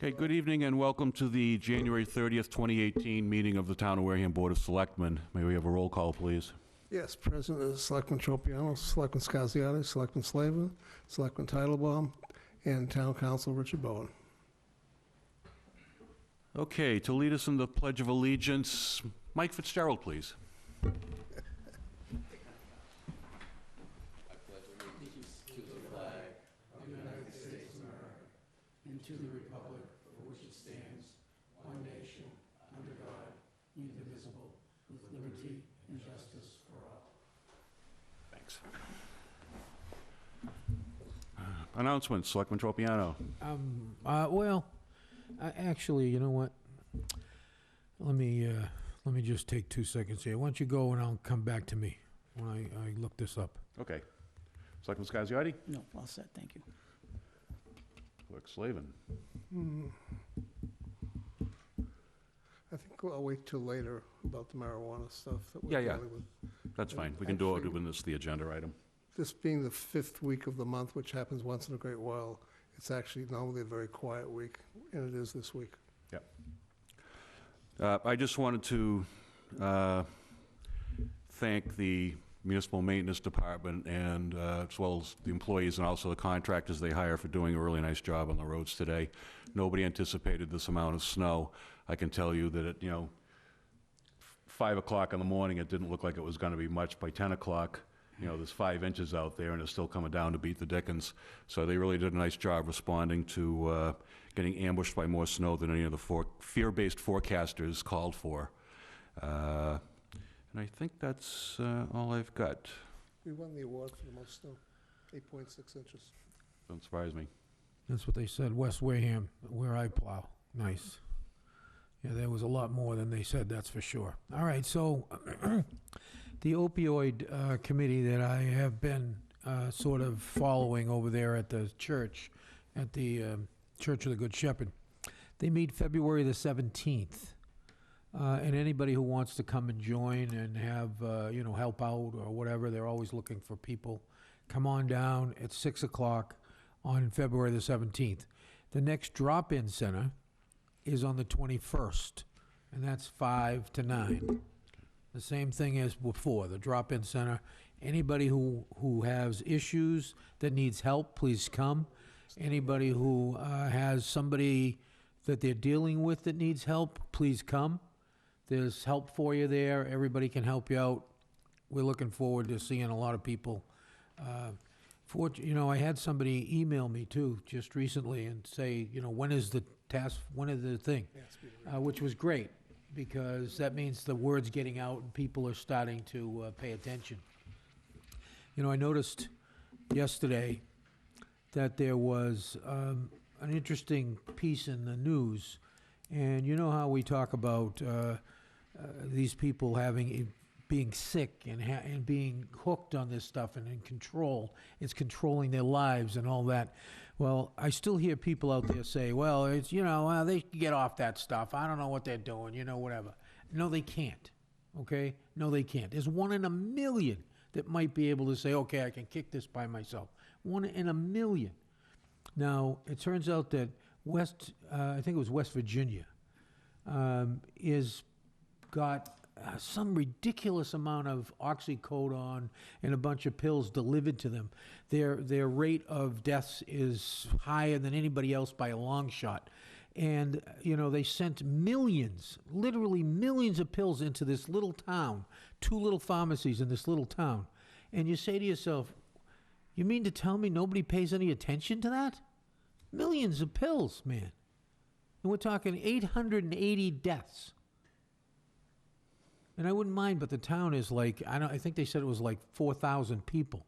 Okay, good evening and welcome to the January 30th, 2018 meeting of the Town of Wareham Board of Selectmen. May we have a roll call, please? Yes, President is Selectman Tropiano, Selectman Scasiotti, Selectman Slavin, Selectman Titlebaum, and Town Council Richard Bowen. Okay, to lead us in the Pledge of Allegiance, Mike Fitzgerald, please. Thanks. Announcements, Selectman Tropiano. Actually, you know what? Let me just take 2 seconds here. Why don't you go and I'll come back to me when I look this up. Okay. Selectman Scasiotti? No, all set, thank you. Clerk Slavin. I think I'll wait till later about the marijuana stuff that we're Yeah. dealing with. That's fine. We can do Actually- it when this is the agenda item. This being the 5th week of the month, which happens once in a great while, it's actually normally a very quiet week, and it is this week. I just wanted to thank the Municipal Maintenance Department and as well as the employees and also the contractors they hire for doing a really nice job on the roads today. Nobody anticipated this amount of snow. I can tell you that at, 5 o'clock in the morning, it didn't look like it was going to be much. By 10 o'clock, there's 5 inches out there and it's still coming down to beat the dickens. So they really did a nice job responding to getting ambushed by more snow than any of the fear-based forecasters called for. And I think that's all I've got. We won the award for the most snow, 8.6 inches. Don't surprise me. That's what they said, West Wareham, where I plow. Nice. Yeah, there was a lot more than they said, that's for sure. All right, so the opioid committee that I have been sort of following over there at the church, at the Church of the Good Shepherd, they meet February the 17th. And anybody who wants to come and join and have, help out or whatever, they're always looking for people. Come on down at 6 o'clock on February the 17th. The next drop-in center is on the 21st, and that's 5 to 9. The same thing as before, the drop-in center. Anybody who has issues that needs help, please come. Anybody who has somebody that they're dealing with that needs help, please come. There's help for you there. Everybody can help you out. We're looking forward to seeing a lot of people. I had somebody email me too just recently and say, when is the thing? Which was great because that means the word's getting out and people are starting to pay attention. I noticed yesterday that there was an interesting piece in the news. And you know how we talk about these people being sick and being hooked on this stuff and in control. It's controlling their lives and all that. Well, I still hear people out there say, well, it's, they can get off that stuff. I don't know what they're doing, whatever. No, they can't, okay? No, they can't. There's 1 in a million that might be able to say, okay, I can kick this by myself. 1 in a million. Now, it turns out that I think it was West Virginia, is got some ridiculous amount of oxycodone and a bunch of pills delivered to them. Their rate of deaths is higher than anybody else by a long shot. And, they sent millions, literally millions of pills into this little town, 2 little pharmacies in this little town. And you say to yourself, you mean to tell me nobody pays any attention to that? Millions of pills, man. And we're talking 880 deaths. And I wouldn't mind, but the town is like, I think they said it was like 4,000 people.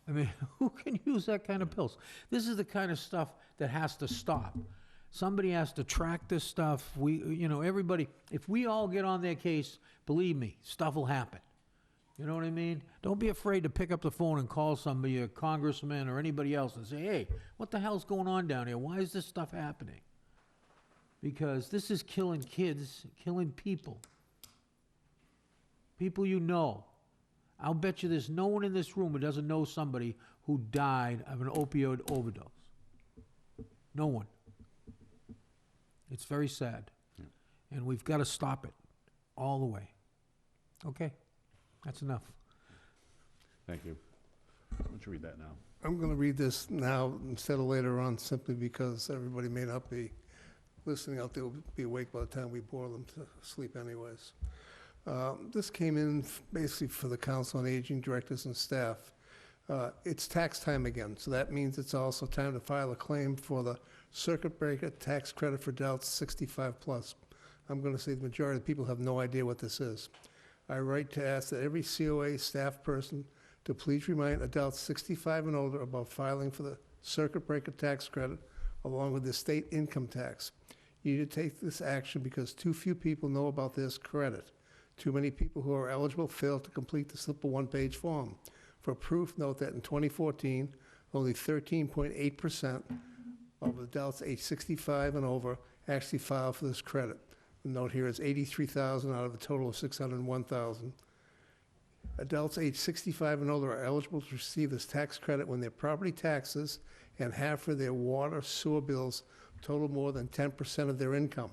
I mean, who can use that kind of pills? This is the kind of stuff that has to stop. Somebody has to track this stuff. Everybody, if we all get on their case, believe me, stuff will happen. You know what I mean? Don't be afraid to pick up the phone and call somebody, a congressman or anybody else, and say, hey, what the hell's going on down here? Why is this stuff happening? Because this is killing kids, killing people. People you know. I'll bet you there's no one in this room who doesn't know somebody who died of an opioid overdose. No one. It's very sad. Yeah. And we've got to stop it all the way. Okay, that's enough. Thank you. Why don't you read that now? I'm going to read this now instead of later on, simply because everybody may not be listening out there, will be awake by the time we bore them to sleep anyways. This came in basically for the Council on Aging directors and staff. It's tax time again, so that means it's also time to file a claim for the circuit breaker tax credit for adults 65 plus. I'm going to say the majority of the people have no idea what this is. I write to ask that every COA staff person to please remind adults 65 and older about filing for the circuit breaker tax credit along with the state income tax. You need to take this action because too few people know about this credit. Too many people who are eligible fail to complete the simple one-page form. For proof, note that in 2014, only 13.8% of adults age 65 and over actually filed for this credit. The note here is 83,000 out of a total of 601,000. Adults age 65 and older are eligible to receive this tax credit when their property taxes and half of their water, sewer bills total more than 10% of their income.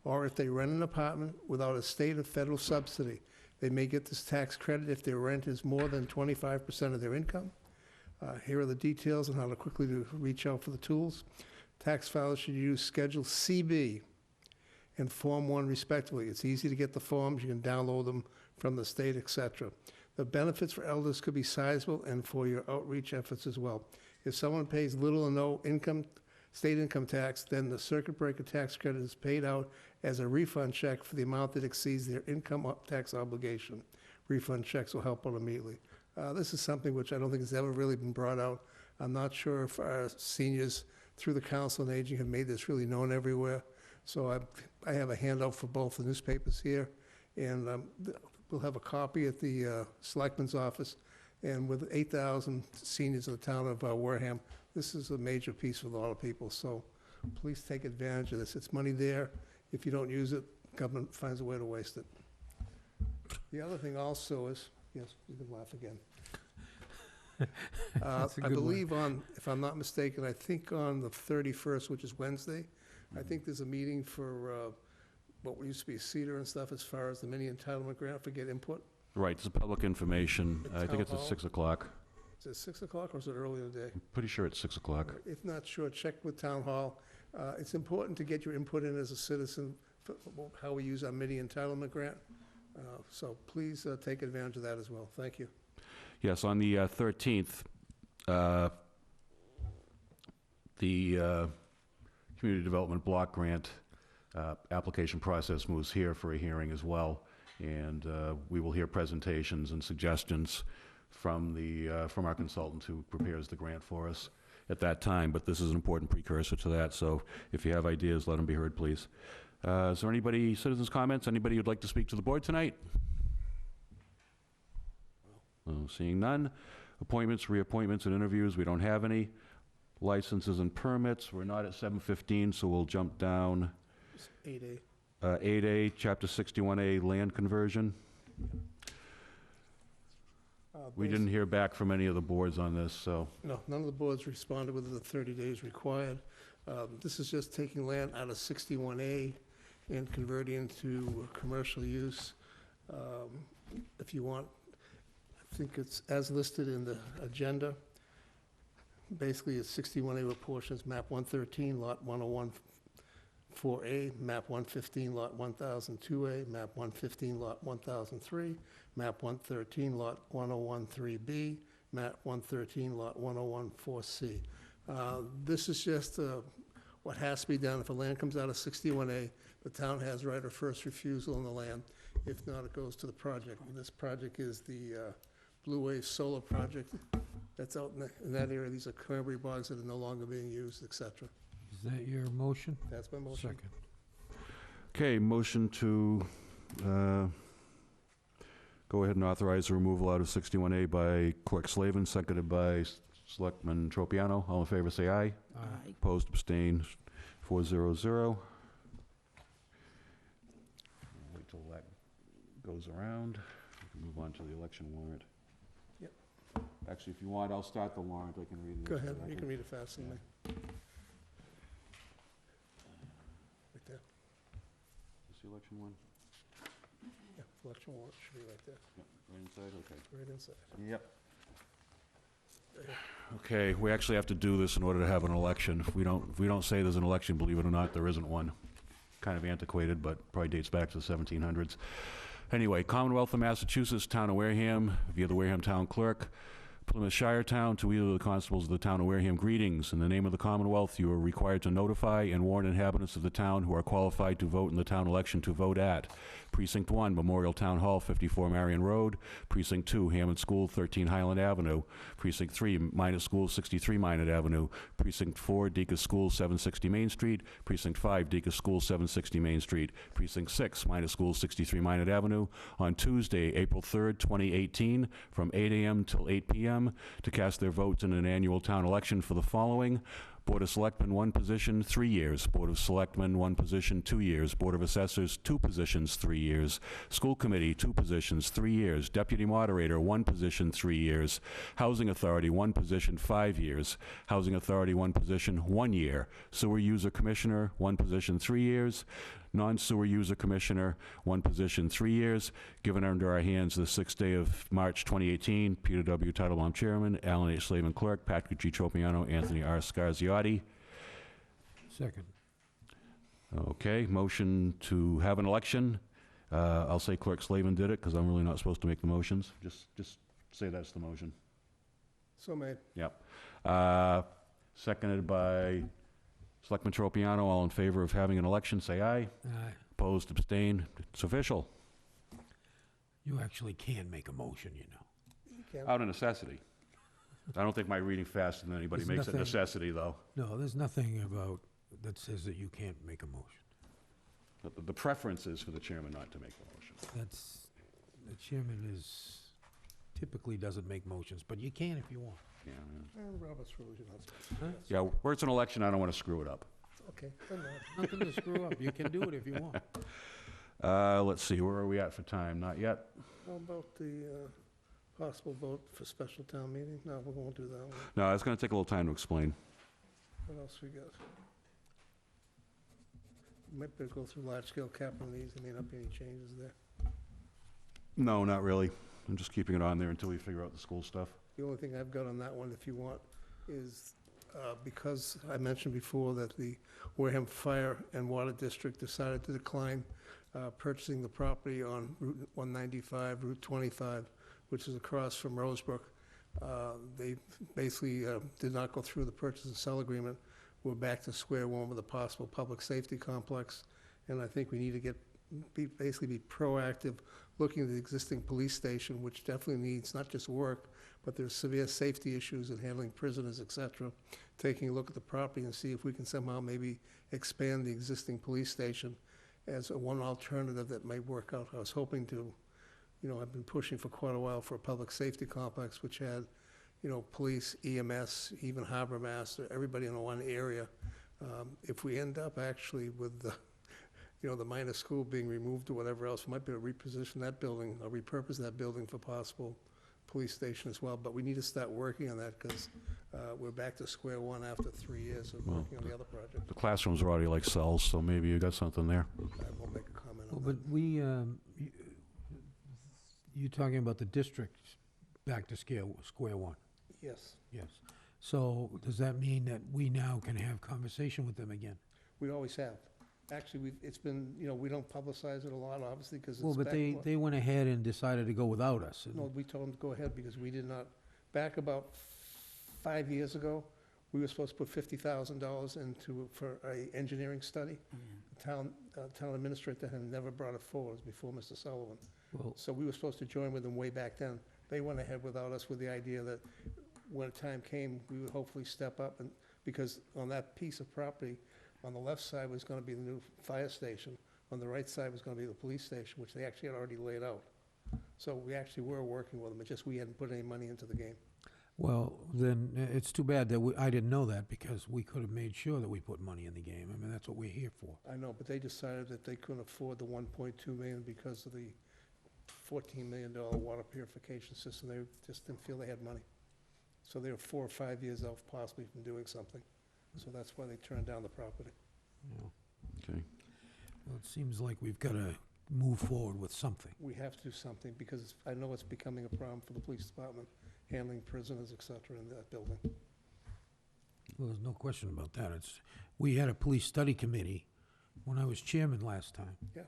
Or if they rent an apartment without a state or federal subsidy, they may get this tax credit if their rent is more than 25% of their income. Here are the details on how to quickly reach out for the tools. Tax filers should use Schedule CB and Form 1 respectively. It's easy to get the forms. You can download them from the state, etc. The benefits for elders could be sizable and for your outreach efforts as well. If someone pays little or no state income tax, then the circuit breaker tax credit is paid out as a refund check for the amount that exceeds their income tax obligation. Refund checks will help out immediately. This is something which I don't think has ever really been brought out. I'm not sure if our seniors through the Council on Aging have made this really known everywhere. So I have a handout for both the newspapers here, and we'll have a copy at the Selectman's office. And with 8,000 seniors in the town of Wareham, this is a major piece for a lot of people. So please take advantage of this. It's money there. If you don't use it, government finds a way to waste it. The other thing also is, yes, you can laugh again. That's a I good one. believe if I'm not mistaken, I think on the 31st, which is Wednesday, I think there's a meeting for what used to be Cedar and stuff as far as the mini entitlement grant for get input. Right, it's public information. At I think it's Town at Hall? 6 o'clock. Is it 6 o'clock or is it early in the day? I'm pretty sure it's 6 o'clock. If not sure, check with Town Hall. It's important to get your input in as a citizen for how we use our mini entitlement grant. So please take advantage of that as well. Thank you. Yes, on the 13th, the Community Development Block Grant application process moves here for a hearing as well, and we will hear presentations and suggestions from our consultant who prepares the grant for us at that time, but this is an important precursor to that, so if you have ideas, let them be heard, please. Is there anybody, citizens' comments, anybody who'd like to speak to the board tonight? Seeing none. Appointments, reappointments, and interviews, we don't have any. Licenses and permits, we're not at 7:15, so we'll jump down. It's 8A. 8A, Chapter 61A, land conversion. We didn't hear back from any of the boards on this, so. No, none of the boards responded within the 30 days required. This is just taking land out of 61A and converting into commercial use. If you want, I think it's as listed in the agenda. Basically, it's 61A with portions, map 113, lot 101, 4A, map 115, lot 1002A, map 115, lot 1003, map 113, lot 101, 3B, map 113, lot 101, 4C. This is just what has to be done. If a land comes out of 61A, the town has right of first refusal on the land. If not, it goes to the project. And this project is the Blue Wave Solar Project. That's out in that area. These are cranberry bogs that are no longer being used, et cetera. Is that your motion? That's my motion. Second. Okay, motion to go ahead and authorize the removal out of 61A by Clerk Slavin, seconded by Selectman Tropiano. All in favor, say aye. Aye. Opposed, abstained, 400. Wait till that goes around. We can move on to the election warrant. Yep. Actually, if you want, I'll start the warrant. I can read it. Go ahead, you can read it faster than me. election one? Yeah, election warrant should be right there, Right inside, okay. right inside. Yep. Okay, we actually have to do this in order to have an election. If we don't say there's an election, believe it or not, there isn't one. Kind of antiquated, but probably dates back to the 1700s. Anyway, Commonwealth of Massachusetts, Town of Wareham, via the Wareham Town Clerk. Plymouth Shire Town, to either of the constables of the Town of Wareham, greetings. In the name of the Commonwealth, you are required to notify and warn inhabitants of the town who are qualified to vote in the town election to vote at Precinct 1, Memorial Town Hall, 54 Marion Road. Precinct 2, Hammond School, 13 Highland Avenue. Precinct 3, Minot School, 63 Minot Avenue. Precinct 4, Deacon School, 760 Main Street. Precinct 5, Deacon School, 760 Main Street. Precinct 6, Minot School, 63 Minot Avenue. On Tuesday, April 3rd, 2018, from 8 a.m. till 8 p.m. to cast their votes in an annual town election for the following: Board of Selectmen, 1 position, 3 years. Board of Selectmen, 1 position, 2 years. Board of Assessors, 2 positions, 3 years. School Committee, 2 positions, 3 years. Deputy Moderator, 1 position, 3 years. Housing Authority, 1 position, 5 years. Housing Authority, 1 position, 1 year. Sewer User Commissioner, 1 position, 3 years. Non-sewer user commissioner, 1 position, 3 years. Given under our hands the 6th day of March 2018, Peter W. Titlebaum Chairman, Alan H. Slavin Clerk, Patrick G. Tropiano, Anthony R. Scarziotti. Second. Okay, motion to have an election. I'll say Clerk Slavin did it, because I'm really not supposed to make the motions. Just say that's the motion. So made. Yep. Seconded by Selectman Tropiano. All in favor of having an election, say aye. Aye. Opposed, abstained. It's official. You actually can make a motion, you know. You can't- Out of necessity. I don't think my reading faster than anybody There's makes it nothing- necessity, though. No, there's nothing about, that says that you can't make a motion. But the preference is for the chairman not to make the motion. That's, the chairman typically doesn't make motions, but you can if you want. Yeah, Robert's rules, you're not supposed Huh? to. yeah, where it's an election, I don't want to screw it up. Okay, then not. Nothing to screw up. You can do it if you want. Let's see, where are we at for time? Not yet? How about the possible vote for special town meeting? No, we won't do that one. No, it's going to take a little time to explain. What else we got? Might better go through large-scale capital needs. There may not be any changes there. No, not really. I'm just keeping it on there until we figure out the school stuff. The only thing I've got on that one, if you want, is because I mentioned before that the Wareham Fire and Water District decided to decline purchasing the property on Route 195, Route 25, which is across from Rosebrook. They basically did not go through the purchase and sell agreement. We're back to square one with a possible public safety complex, and I think we need to basically be proactive, looking at the existing police station, which definitely needs not just work, but there's severe safety issues in handling prisoners, et cetera. Taking a look at the property and see if we can somehow maybe expand the existing police station as one alternative that may work out. I was hoping to, I've been pushing for quite a while for a public safety complex which had, police, EMS, even harbor master, everybody in one area. If we end up actually with the minor school being removed or whatever else, we might be able to reposition that building or repurpose that building for possible police station as well. But we need to start working on that because we're back to square one after 3 years of working on the other project. The classrooms are already like cells, so maybe you got something there. I won't make a comment Well, on but you talking about the district back to square one? that. Yes, Yes. So does that mean that we now can have conversation with them again? we always have. Actually, it's been, we don't publicize it a lot, obviously, because it's Well, but back. they went ahead and decided to go without us. and- No, we told them to go ahead because we did not, back about 5 years ago, we were supposed to put $50,000 for a engineering study. The town administrator had never brought it forward, it was before Mr. Sullivan. Well, So we were supposed to join with them way back then. They went ahead without us with the idea that when the time came, we would hopefully step up and, because on that piece of property, on the left side was gonna be the new fire station. On the right side was gonna be the police station, which they actually had already laid out. So we actually were working with them, it's just we hadn't put any money into the game. well, then it's too bad that I didn't know that because we could have made sure that we put money in the game. I mean, that's what we're here for. I know, but they decided that they couldn't afford the 1.2 million because of the $14 million water purification system. They just didn't feel they had money. So they were 4 or 5 years off possibly from doing something. So that's why they turned down the property. you know. Okay. Well, it seems like we've got to move forward with something. We have to do something, because I know it's becoming a problem for the police department, handling prisoners, et cetera, in that building. Well, there's no question about that. We had a police study committee when I was chairman last time. Yeah.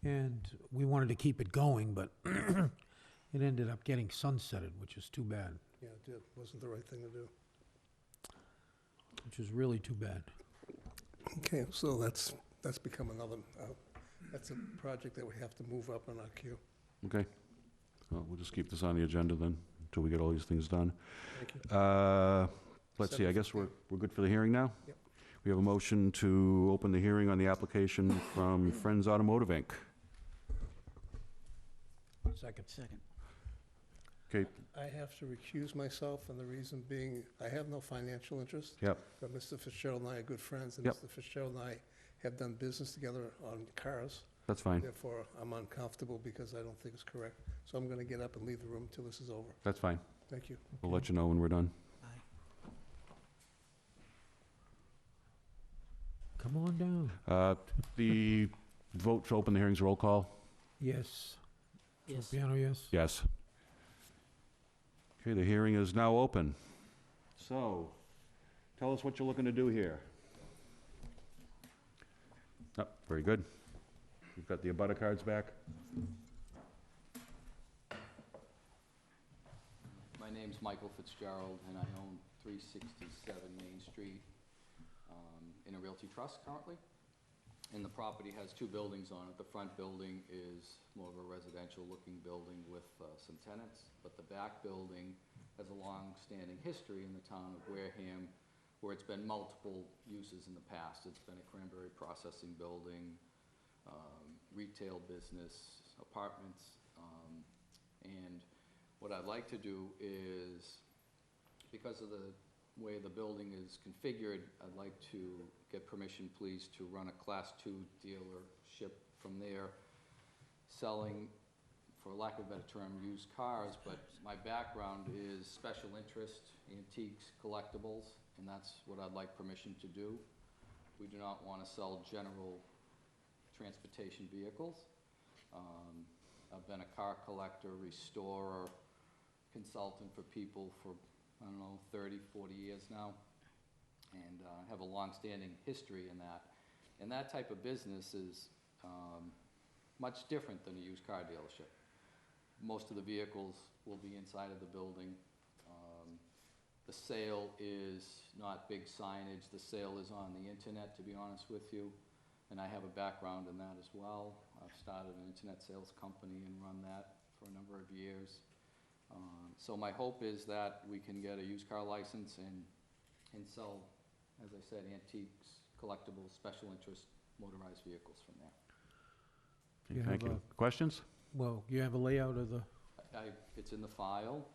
And we wanted to keep it going, but it ended up getting sunsetted, which is too bad, Yeah, it did, wasn't the right thing to do. which is really too bad. Okay, so that's become another, that's a project that we have to move up on our queue. Okay. Well, we'll just keep this on the agenda then, until we get all these things done. Thank you. Let's see, I guess we're good for the hearing now? Yep. We have a motion to open the hearing on the application from Friends Automotive, Inc. Second. Okay, I have to recuse myself, and the reason being, I have no financial interest. Yep. But Mr. Fitzgerald and I are good friends, and Yep. Mr. Fitzgerald and I have done business together on cars. that's fine, Therefore, I'm uncomfortable because I don't think it's correct. So I'm going to get up and leave the room till this is over. that's fine. Thank you. We'll let you know when we're done. Come on down. The vote to open the hearing's roll call? Yes. Yes. Tropiano, yes? Yes. Okay, the hearing is now open. So, tell us what you're looking to do here. Oh, very good. You've got the abutter cards back? My name's Michael Fitzgerald, and I own 367 Main Street in a realty trust currently. And the property has two buildings on it. The front building is more of a residential-looking building with some tenants, but the back building has a long-standing history in the town of Wareham, where it's been multiple uses in the past. It's been a cranberry processing building, retail business, apartments, and what I'd like to do is, because of the way the building is configured, I'd like to get permission, please, to run a Class 2 dealership from there, selling, for lack of a better term, used cars, but my background is special interest, antiques, collectibles, and that's what I'd like permission to do. We do not want to sell general transportation vehicles. I've been a car collector, restorer, consultant for people for, I don't know, 30, 40 years now, and have a long-standing history in that. And that type of business is much different than a used car dealership. Most of the vehicles will be inside of the building. The sale is not big signage. The sale is on the internet, to be honest with you, and I have a background in that as well. I've started an internet sales company and run that for a number of years. So my hope is that we can get a used car license and sell, as I said, antiques, collectibles, special interest motorized vehicles from there. Okay, You thank have you. Questions? Well, you have a layout of the, It's in the file.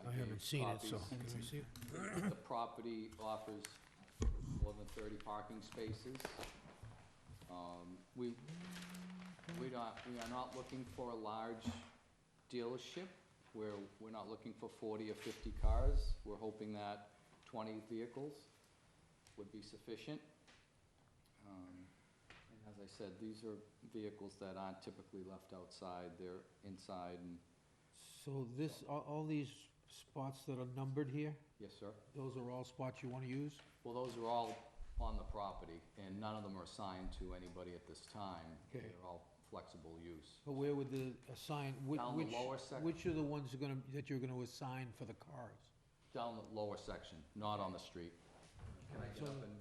I gave haven't seen it, so copies. can we see it? The property offers more than 30 parking spaces. We are not looking for a large dealership. We're not looking for 40 or 50 cars. We're hoping that 20 vehicles would be sufficient. And as I said, these are vehicles that aren't typically left outside. They're inside and, So this, all these spots that are numbered here, yes, sir? those are all spots you want to use? Well, those are all on the property, and none of them are assigned to anybody at this time. Okay. They're all flexible use. But where would the assign, Down the lower which are the ones that you're gonna assign for the cars? Down the lower section, not on the street. Can I get So- up and,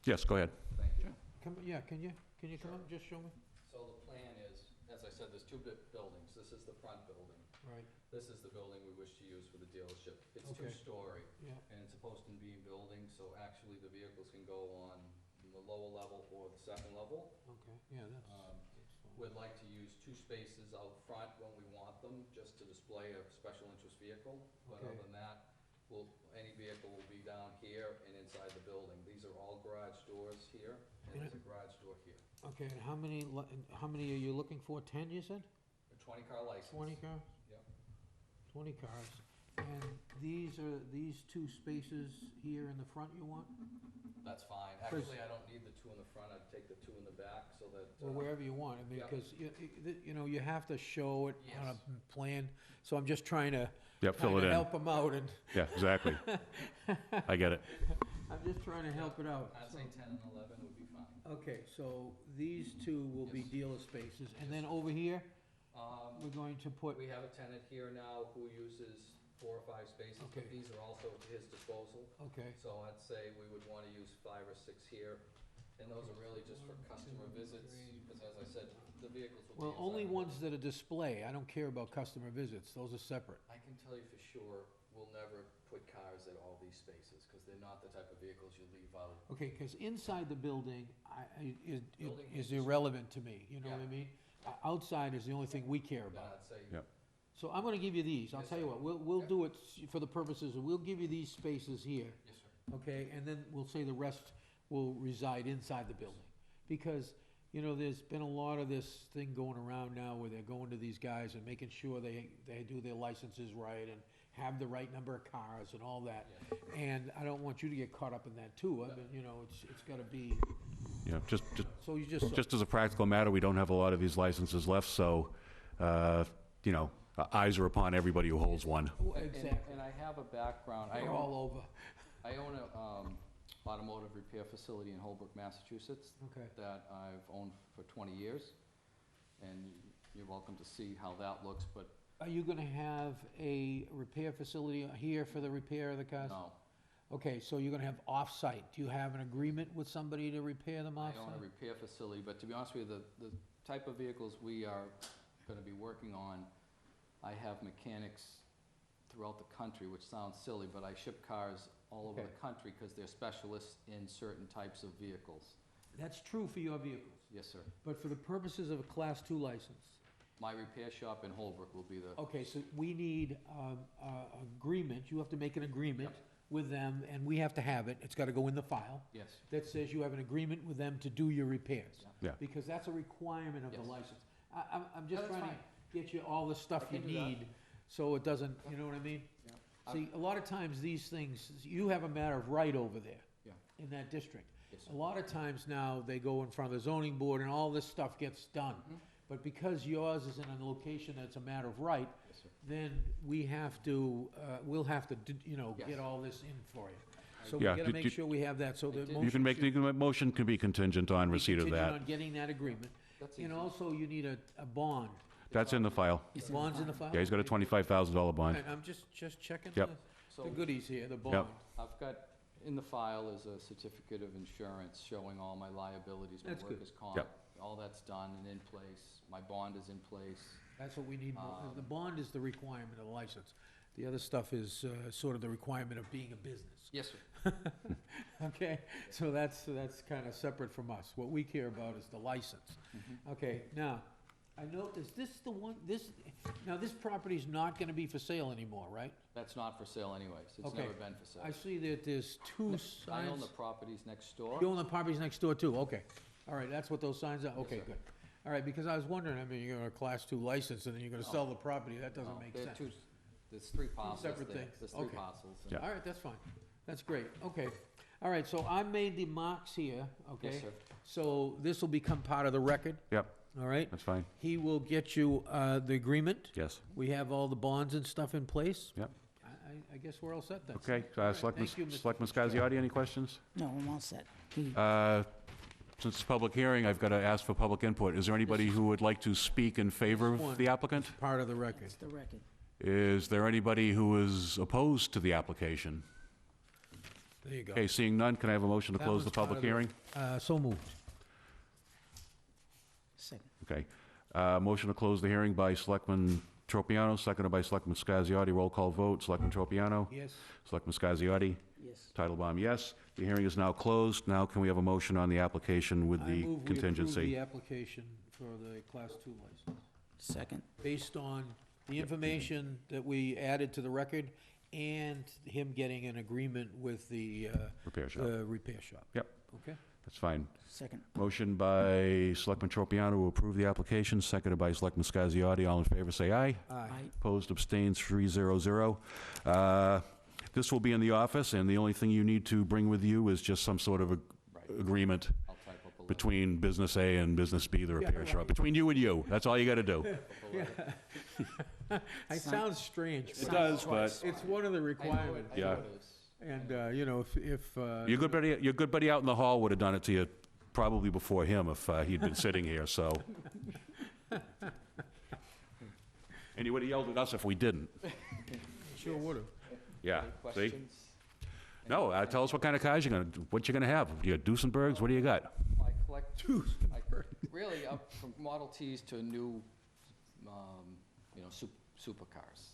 Yes, go ahead. thank you. Come, yeah, can you come up and just show me? So the plan is, as I said, there's two buildings. This is the front building. Right, This is the building we wish to use for the dealership. It's Okay. two-story, yeah, and it's supposed to be a building, so actually the vehicles can go on the lower level or the second level. okay, yeah, that's Um, fine. We'd like to use two spaces out front when we want them, just to display a special interest vehicle. But Okay. other than that, any vehicle will be down here and inside the building. These are all garage doors here, and there's a garage door here. Okay, and how many are you looking for? 10, you said? A 20-car license. 20 cars? Yep. 20 cars. And these two spaces here in the front you want? That's fine. Actually, I don't need the two in the front. I'd take the two in the back, so so that. Well, wherever you want, I mean, Yeah. because, you know, you have to show it on Yes. a plan, so I'm just trying to Yep, fill it in. help them out, and Yeah, exactly. I get it. I'm just trying to help it out. I'd say 10 and 11 would be fine. Okay, so these two will be Yes. dealer spaces, and then over here, we're going to put, We have a tenant here now who uses 4 or 5 spaces, but Okay. these are also at his disposal. okay, So I'd say we would want to use 5 or 6 here, and those are really just for customer visits, because as I said, the vehicles will be well, inside. only ones that are display, I don't care about customer visits, those are separate. I can tell you for sure, we'll never put cars at all these spaces, because they're not the type of vehicles you leave out. Okay, because inside the building, it Building is is- irrelevant to me, you know what I Yeah. mean? Outside is the only thing we care Then about. I'd say, Yeah. So I'm gonna give you these, I'll Yes, tell you sir. what, we'll Yeah. do it for the purposes, we'll give you these spaces here, yes, sir. okay? And then we'll say the rest will reside inside the building. Because, you know, there's been a lot of this thing going around now where they're going to these guys and making sure they do their licenses right and have the right number of cars and all that. And I don't want you to get caught up in that too, I mean, you know, it's gotta be, Yeah, just so you just, as a practical matter, we don't have a lot of these licenses left, so, you know, eyes are upon everybody who holds one. exactly, And I have a background, they're all over, I own a automotive repair facility in Holbrook, Massachusetts, okay. that I've owned for 20 years, and you're welcome to see how that looks, but Are you gonna have a repair facility here for the repair of the cars? no. Okay, so you're gonna have off-site. Do you have an agreement with somebody to repair them I off-site? own a repair facility, but to be honest with you, the type of vehicles we are gonna be working on, I have mechanics throughout the country, which sounds silly, but I ship cars all over Okay. the country because they're specialists in certain types of vehicles. That's true for your vehicles, Yes, sir. but for the purposes of a Class 2 license. My repair shop in Holbrook will be the, Okay, so we need agreement, you have to make an agreement with them, and we have to have it, it's gotta go in the file, yes, that says you have an agreement with them to do your repairs. Yeah. Because that's a requirement of the Yes. license. I'm just that's trying to fine. get you all the stuff I you can do that. need, so it doesn't, you know what I mean? Yeah. See, a lot of times, these things, you have a matter of right over there. Yeah. In that district. Yes, sir. A lot of times now, they go in front of the zoning board and all this stuff gets done. Mhm. But because yours is in a location that's a matter of right, yes, sir. then we have to, we'll have to, you know, Yes. get all this in for you. So we Yeah, gotta did make you- sure we have that, so the did. motion You can make, should the motion can be contingent on be receipt of contingent that. on getting that agreement. That's And easy. also, you need a bond. That's in the file. Bond's in the file? Yeah, he's got a $25,000 bond. Alright, I'm just checking Yep. the So goodies here, the bond. I've got, in the file is a certificate of insurance showing all my liabilities, my That's good. workers' comp. Yep. All that's done and in place. My bond is in place. That's what we need, Um, the bond is the requirement of the license. The other stuff is sort of the requirement of being a business. Yes, sir. Okay, so that's kind of separate from us. What we care about is the license. Okay, now, I know, is this the one, now this property's not gonna be for sale anymore, right? That's not for sale anyways. It's Okay. never been for sale. I see that there's two I own signs. the properties next door. You own the properties next door too, okay. All right, that's what those signs are, okay, sir. good. All right, because I was wondering, I mean, you're gonna Class 2 license and then you're gonna No. sell the property, that No, doesn't make they're sense. There's 3 parcels separate there. things. There's 3 Okay. parcels. and- Yeah. All right, that's fine. That's great, okay. All right, so I made the marks here, okay? Yes, sir. So this will become part of the record, Yep, all right? that's fine. He will get you the agreement. Yes. We have all the bonds and stuff in place. Yep. I guess we're all set then. Okay, right, Selectman thank you, Mr. Selectman Scasiotti, any questions? No, I'm all set. Since it's a public hearing, I've got to ask for public input. Is there anybody who would like to speak in favor This one. of the applicant? Part of the record. It's the record. Is there anybody who is opposed to the application? There you go. Okay, seeing none, can I have a motion to That close the one's part public of the- hearing? So moved. Second. Okay. Motion to close the hearing by Selectman Tropiano, seconded by Selectman Scasiotti. Roll call vote. Selectman Tropiano? Yes. Selectman Scasiotti? Yes. Titlebaum, yes. The hearing is now closed. Now can we have a motion on the application with I the move we approve the contingency? application for the Class 2 license, Second. based on the information that we added to the record and him getting an agreement with the Repair shop. repair shop. Yep. Okay? That's fine. Second. Motion by Selectman Tropiano to approve the application, seconded by Selectman Scasiotti. All in favor, say aye. Aye. Opposed, abstained, 300. This will be in the office, and the only thing you need to bring with you is just some sort of Right. agreement. I'll type up a between Business A and Business B, the repair shop. Between you and you, that's all you gotta do. It sounds strange. It does, but It's one of the requirements. I know Yeah. it is. And, you know, if. your good buddy out in the hall would have done it to you probably before him if he'd been sitting here, so. And he would have yelled at us if we didn't. Sure would've. Yeah, Any see? questions? No, tell us what kind of cars what you're gonna have. You got Duesenbergs, what do you got? I collect, really up from Model Ts to new, you know, supercars.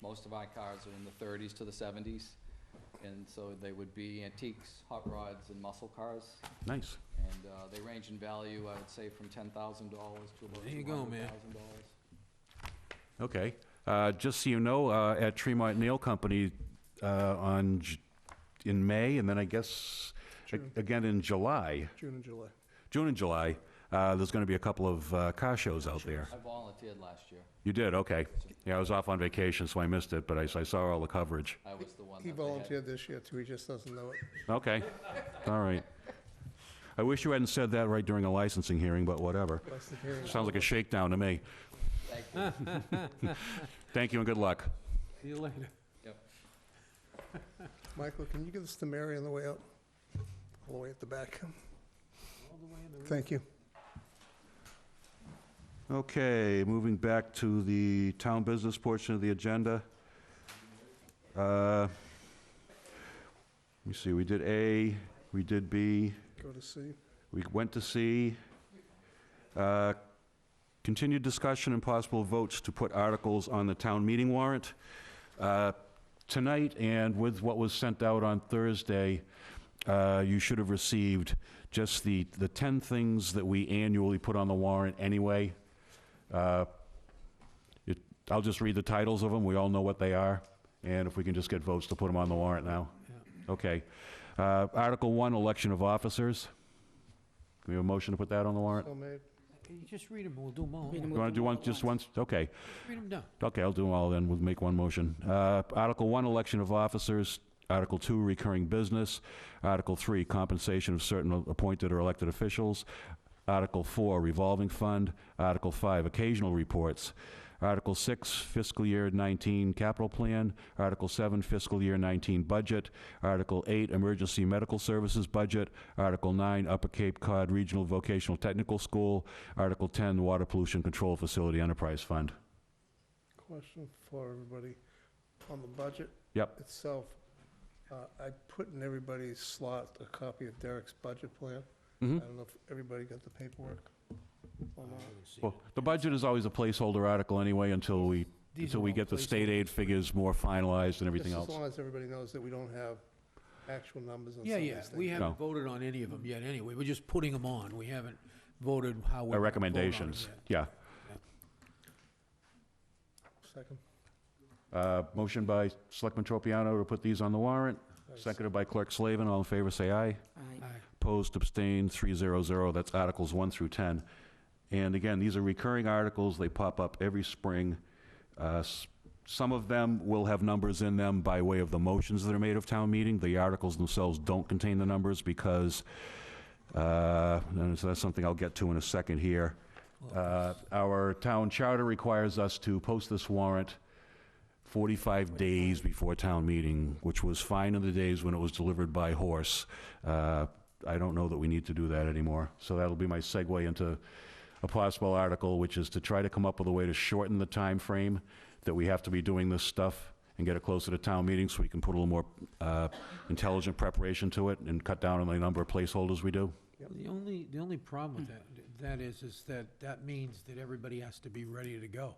Most of our cars are in the 30s to the 70s, and so they would be antiques, hot rods, and muscle cars. Nice. And they range in value, I would say, from $10,000 to about There you go, man. $200,000. Okay. Just so you know, at Tremont Nail Company in May, and then I guess again in July, June and July. June and July, there's going to be a couple of car shows out there. I volunteered last year. You did? Okay. Yeah, I was off on vacation, so I missed it, but I saw all the coverage. I was the one He that they had. volunteered this year too, he just doesn't know it. Okay. All right. I wish you hadn't said that right during a licensing hearing, but whatever. That's the hearing. Sounds like a shakedown to me. Thank you. Thank you and good luck. See you later. Yep. Michael, can you give us the Mary on the way out? All the way at the back. All the way in the Thank you. Okay, moving back to the town business portion of the agenda. Let me see, we did A, we did B, Go to C. we went to C. Continued discussion and possible votes to put articles on the town meeting warrant. Tonight, and with what was sent out on Thursday, you should have received just the 10 things that we annually put on the warrant anyway. I'll just read the titles of them, we all know what they are, and if we can just get votes to put them on the warrant now. Okay. Article 1, election of officers. Can we have a motion to put that on the warrant? So made. You just read them, we'll do them all. You want to do one, just once? Okay. Read them down. Okay, I'll do them all then, we'll make one motion. Article 1, election of officers. Article 2, recurring business. Article 3, compensation of certain appointed or elected officials. Article 4, revolving fund. Article 5, occasional reports. Article 6, fiscal year 19 capital plan. Article 7, fiscal year 19 budget. Article 8, emergency medical services budget. Article 9, Upper Cape Cod Regional Vocational Technical School. Article 10, water pollution control facility enterprise fund. Question for everybody. On the budget Yep. itself, I put in everybody's slot a copy of Derek's budget plan. Mhm. I don't know if everybody got the paperwork or not. Well, the budget is always a placeholder article anyway until we get the state aid figures more finalized and everything Just else. as long as everybody knows that we don't have actual numbers on some Yeah, of these yeah, things. we haven't No. voted on any of them yet anyway, we're just putting them on, we haven't voted how we're Our gonna vote on 'em recommendations, yet. yeah. Second. Motion by Selectman Tropiano to put these on the warrant, seconded by Clerk Slavin. All in favor, say aye. Aye. Opposed, abstained, 300. That's Articles 1 through 10. And again, these are recurring articles. They pop up every spring. Some of them will have numbers in them by way of the motions that are made of town meeting. The articles themselves don't contain the numbers because, and so that's something I'll get to in a second here. Our town charter requires us to post this warrant 45 days before town meeting, which was fine in the days when it was delivered by horse. I don't know that we need to do that anymore. So that'll be my segue into a possible article, which is to try to come up with a way to shorten the time frame that we have to be doing this stuff and get it closer to town meeting so we can put a little more intelligent preparation to it and cut down on the number of placeholders we do. The only problem with that is that means that everybody has to be ready to go.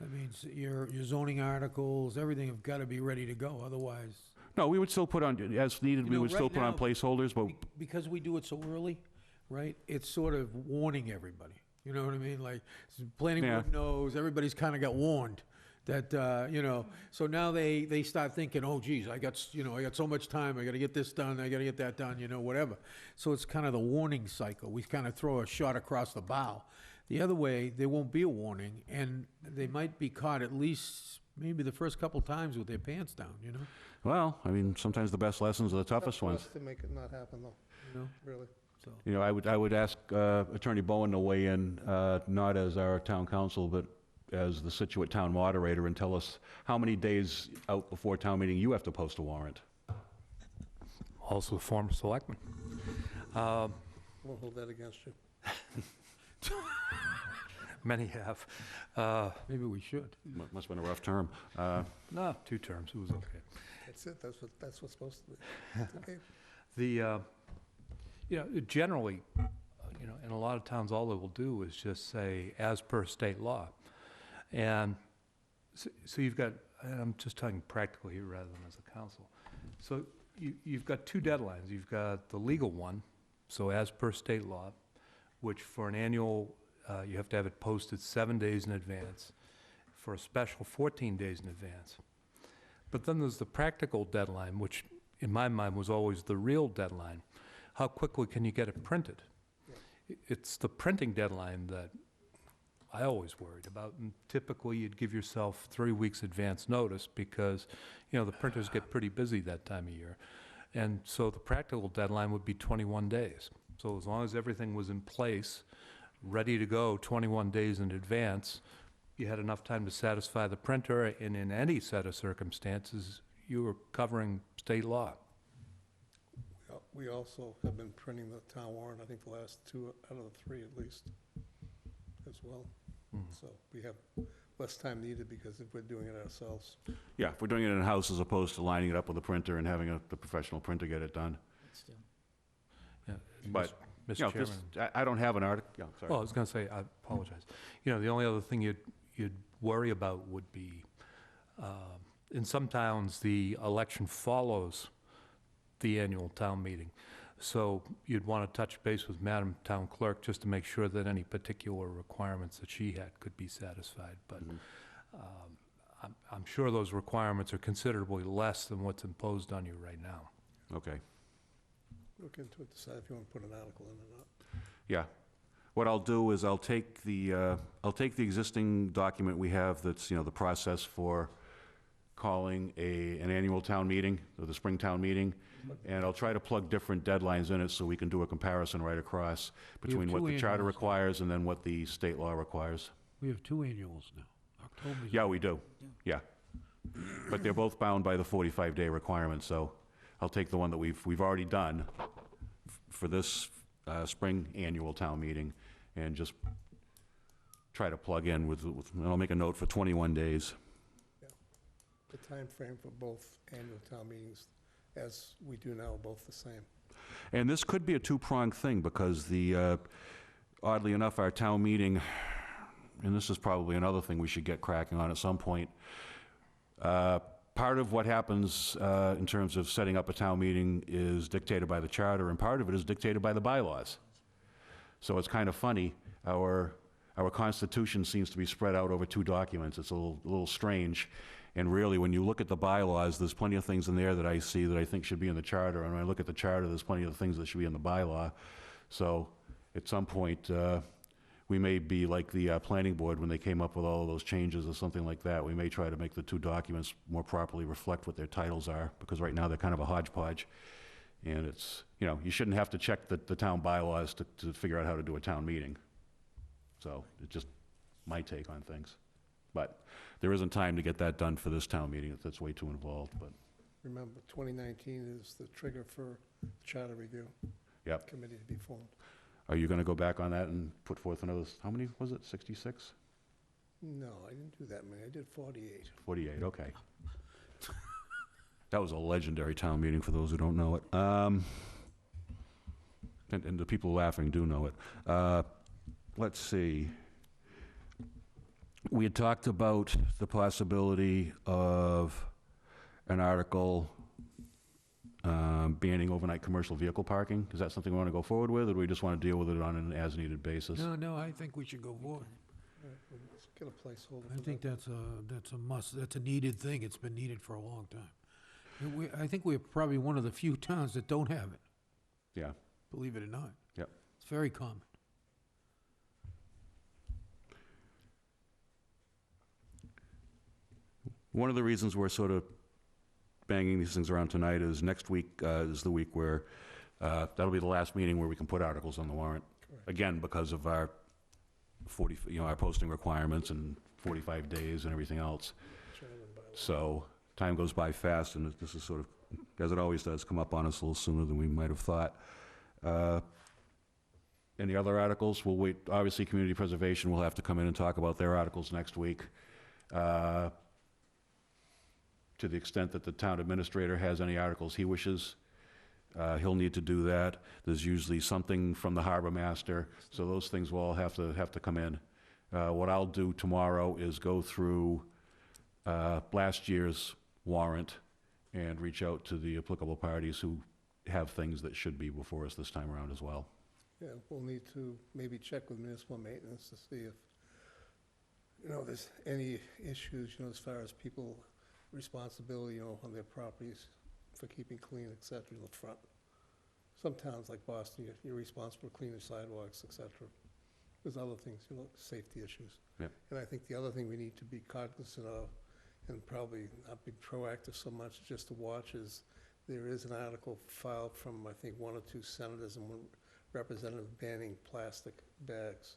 That means that your zoning articles, everything have got to be ready to go, otherwise. No, we would still put on, as needed, You we know, would still right put on now, placeholders, but Because we do it so early, right, it's sort of warning everybody, you know what I mean? Like, planning Yeah. board knows, everybody's kind of got warned that, you know, so now they start thinking, oh geez, I got so much time, I got to get this done, I got to get that done, you know, whatever. So it's kind of the warning cycle. We kind of throw a shot across the bow. The other way, there won't be a warning, and they might be caught at least maybe the first couple times with their pants down, you know? well, I mean, sometimes the best lessons are the toughest Tough for ones. us to make it not happen though, You know? really. so. You know, I would ask Attorney Bowen to weigh in, not as our town council, but as the Situate town moderator, and tell us how many days out before town meeting you have to post a warrant. Also a former selectman. We'll hold that against you. Many have. Maybe we should. Must have been a rough term. No, 2 terms, it was okay. That's it, that's what's supposed to be. It's okay. The, generally, in a lot of towns, all they will do is just say, as per state law. And so you've got, and I'm just talking practically here rather than as a council. So you've got 2 deadlines. You've got the legal one, so as per state law, which for an annual, you have to have it posted 7 days in advance. For a special, 14 days in advance. But then there's the practical deadline, which in my mind was always the real deadline. How quickly can you get it printed? It's the printing deadline that I always worried about. And typically, you'd give yourself 3 weeks advance notice because, the printers get pretty busy that time of year. And so the practical deadline would be 21 days. So as long as everything was in place, ready to go 21 days in advance, you had enough time to satisfy the printer, and in any set of circumstances, you were covering state law. We also have been printing the town warrant, I think the last 2 out of the 3 at least, as well. So we have less time needed because if we're doing it ourselves. Yeah, if we're doing it in-house as opposed to lining it up with a printer and having the professional printer get it done. Yeah, But, Mr. you know, Chairman. I don't have an article, yeah, sorry. Well, I was going to say, I apologize. The only other thing you'd worry about would be, in some towns, the election follows the annual town meeting. So you'd want to touch base with Madam Town Clerk just to make sure that any particular requirements that she had could be satisfied. But I'm sure those requirements are considerably less than what's imposed on you right now. Okay, Look into it, decide if you want to put an article in or not. yeah. What I'll do is I'll take the existing document we have that's, the process for calling an annual town meeting, or the spring town meeting, and I'll try to plug different deadlines in it so we can do a comparison right across between what 2 the charter annuals. requires and then what the state law requires. We have 2 annuals now. October's. Yeah, we do, yeah. But they're both bound by the 45-day requirement, so I'll take the one that we've already done for this spring annual town meeting and just try to plug in with, and I'll make a note for 21 days. The time frame for both annual town meetings, as we do now, are both the same. And this could be a 2-pronged thing, because oddly enough, our town meeting, and this is probably another thing we should get cracking on at some point, part of what happens in terms of setting up a town meeting is dictated by the charter, and part of it is dictated by the bylaws. So it's kind of funny, our Constitution seems to be spread out over 2 documents. It's a little strange. And really, when you look at the bylaws, there's plenty of things in there that I see that I think should be in the charter. And when I look at the charter, there's plenty of things that should be in the bylaw. So at some point, we may be like the planning board when they came up with all of those changes or something like that. We may try to make the 2 documents more properly reflect what their titles are, because right now they're kind of a hodgepodge. And it's, you shouldn't have to check the town bylaws to figure out how to do a town meeting. So it's just my take on things. But there isn't time to get that done for this town meeting. That's way too involved, but, Remember, 2019 is the trigger for charter review yep. committee to be formed. Are you going to go back on that and put forth another, how many was it, 66? No, I didn't do that many. I did 48. 48, okay. That was a legendary town meeting for those who don't know it. And the people laughing do know it. Let's see. We had talked about the possibility of an article banning overnight commercial vehicle parking. Is that something we want to go forward with, or do we just want to deal with it on an as-needed basis? No, I think we should go forward. All right, well, let's get a placeholder I for think that. that's a must, that's a needed thing, it's been needed for a long time. And I think we're probably one of the few towns that don't have it, Yeah, believe it or not. Yep. It's very common. one of the reasons we're sort of banging these things around tonight is next week is the week where That'll be the last meeting where we can put articles on the warrant. Again, because of our 40, our posting requirements and 45 days and everything else. So time goes by fast, and this is sort of, as it always does, come up on us a little sooner than we might have thought. Any other articles? We'll wait. Obviously, community preservation will have to come in and talk about their articles next week. To the extent that the town administrator has any articles he wishes, he'll need to do that. There's usually something from the harbor master, so those things will all have to come in. What I'll do tomorrow is go through last year's warrant and reach out to the applicable parties who have things that should be before us this time around as well. Yeah, we'll need to maybe check with municipal maintenance to see if, there's any issues, as far as people responsibility, on their properties for keeping clean, et cetera, in the front. Some towns like Boston, you're responsible for cleaning sidewalks, et cetera. There's other things, safety issues. Yep. And I think the other thing we need to be cognizant of, and probably not be proactive so much, just to watch, is there is an article filed from, I think, 1 or 2 senators and 1 representative banning plastic bags.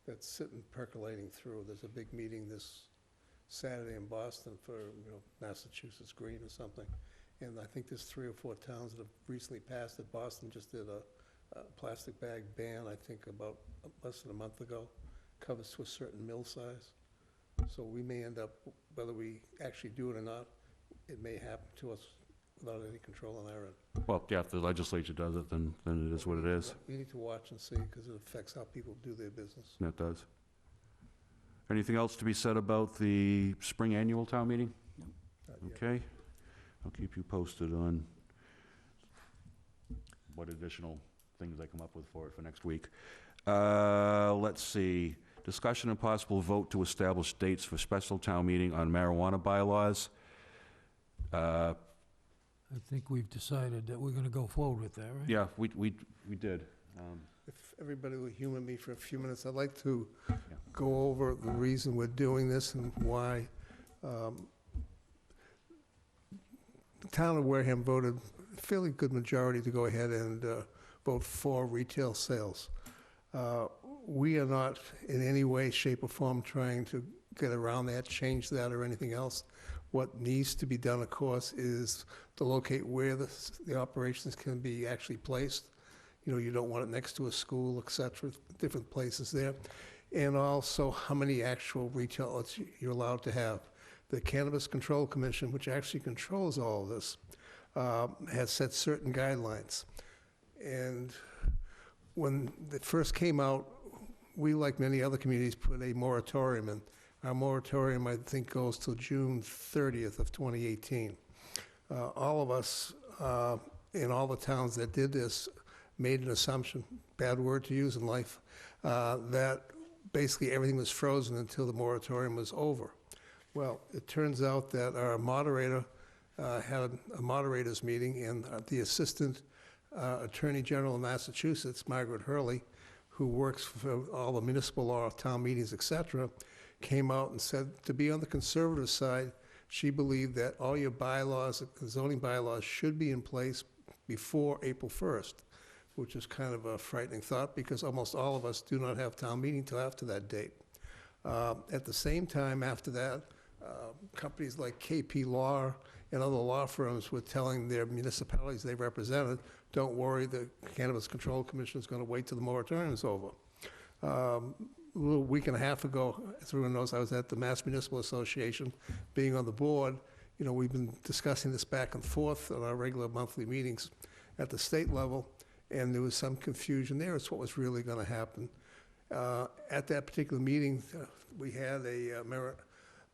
That's sitting percolating through. There's a big meeting this Saturday in Boston for, Massachusetts Green or something. And I think there's 3 or 4 towns that have recently passed it. Boston just did a plastic bag ban, I think, about less than a month ago. Covers to a certain mill size. So we may end up, whether we actually do it or not, it may happen to us without any control on our end. Well, yeah, if the legislature does it, then it is what it is. We need to watch and see, because it affects how people do their business. That does. Anything else to be said about the spring annual town meeting? Not yet. Okay. I'll keep you posted on what additional things I come up with for it for next week. Let's see. Discussion and possible vote to establish dates for special town meeting on marijuana bylaws. I think we've decided that we're gonna go forward with that, right? Yeah, we did. If everybody will humor me for a few minutes, I'd like to go over the reason we're doing this and why. The town of Wareham voted a fairly good majority to go ahead and vote for retail sales. We are not in any way, shape, or form trying to get around that, change that, or anything else. What needs to be done, of course, is to locate where the operations can be actually placed. You don't want it next to a school, et cetera, different places there. And also, how many actual retail outlets you're allowed to have. The Cannabis Control Commission, which actually controls all of this, has set certain guidelines. And when it first came out, we, like many other communities, put a moratorium in. Our moratorium, I think, goes till June 30th of 2018. All of us in all the towns that did this made an assumption, bad word to use in life, that basically everything was frozen until the moratorium was over. Well, it turns out that our moderator had a moderators meeting, and the Assistant Attorney General of Massachusetts, Margaret Hurley, who works for all the municipal law, town meetings, et cetera, came out and said, to be on the conservative side, she believed that all your bylaws, zoning bylaws, should be in place before April 1st, which is kind of a frightening thought, because almost all of us do not have town meeting till after that date. At the same time, after that, companies like KP Law and other law firms were telling their municipalities they represented, don't worry, the Cannabis Control Commission is going to wait till the moratorium is over. A little week and a half ago, as everyone knows, I was at the Mass Municipal Association, being on the board. We've been discussing this back and forth on our regular monthly meetings at the state level, and there was some confusion there as to what was really going to happen. At that particular meeting, we had a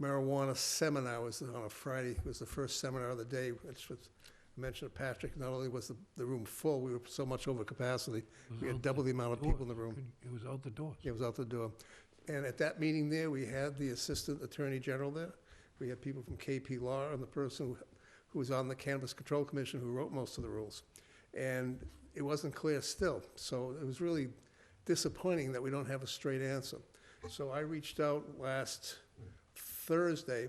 marijuana seminar. It was on a Friday. It was the first seminar of the day, which was mentioned to Patrick. Not only was the room full, we were so much over capacity. We had double the amount of people in the room. It was out the door. It was out the door. And at that meeting there, we had the Assistant Attorney General there. We had people from KP Law and the person who was on the Cannabis Control Commission who wrote most of the rules. And it wasn't clear still. So it was really disappointing that we don't have a straight answer. So I reached out last Thursday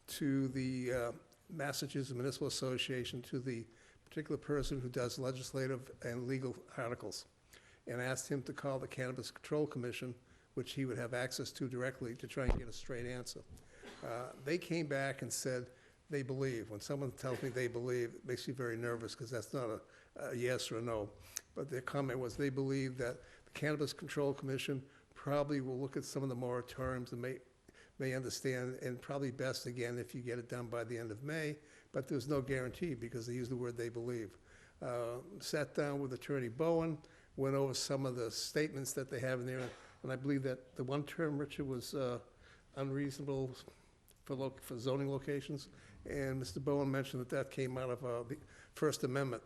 to the Massachusetts Municipal Association, to the particular person who does legislative and legal articles, and asked him to call the Cannabis Control Commission, which he would have access to directly, to try and get a straight answer. They came back and said they believe. When someone tells me they believe, it makes me very nervous, because that's not a yes or a no. But their comment was they believe that the Cannabis Control Commission probably will look at some of the moratoriums and may understand, and probably best, again, if you get it done by the end of May, but there's no guarantee, because they use the word they believe. Sat down with Attorney Bowen, went over some of the statements that they have in there, and I believe that the one term, Richard, was unreasonable for zoning locations, and Mr. Bowen mentioned that came out of the First Amendment.